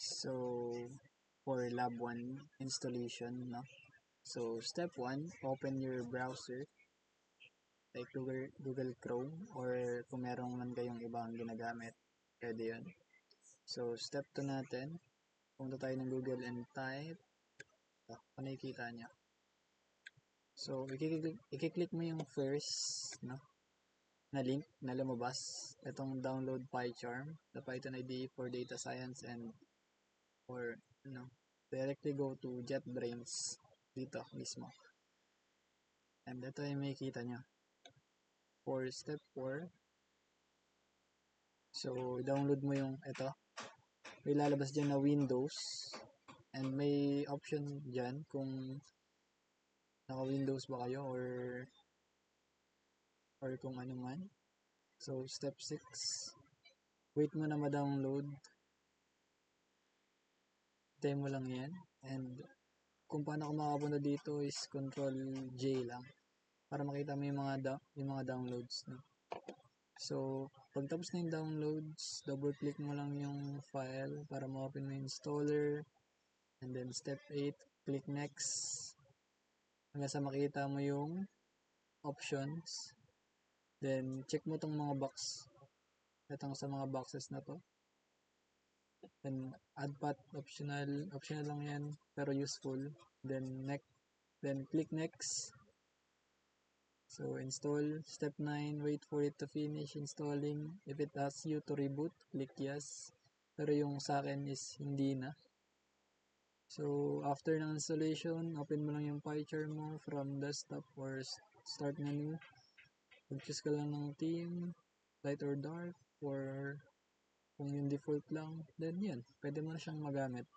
So, for Lab 1 installation, no? So, step 1, open your browser like Google Chrome or kung meron man kayong ibang ginagamit, pwede yun. So, step 2 natin, punta tayo ng Google and type, kung nakikita niya. So, i-click mo yung first, no? Na link na lumabas, itong download PyCharm, the Python IDE for data science and or directly go to JetBrains dito mismo. And ito yung makikita nyo. For step 4, so download mo yung ito. May lalabas dyan na Windows and may option dyan kung naka Windows ba kayo or kung ano man. So step 6, wait mo na ma-download. Tayo mo lang yan. And kung paano ako makapunta dito is Control J lang para makita mo yung mga downloads, no? So, pagtapos na yung downloads, double click mo lang yung file para ma-open mo yung installer. And then step 8, click next hanggang sa makita mo yung options. Then check mo tong mga box. Itong sa mga boxes na to. Then add path optional lang yan pero useful. Then click next. So install. Step 9, wait for it to finish installing. If it asks you to reboot, click yes. Pero yung sa akin is hindi na. So after ng installation, open mo lang yung PyCharm mo from desktop or start menu. Mag-choose ka lang ng theme, light or dark, or kung yung default lang, then yan, pwede mo na siyang magamit.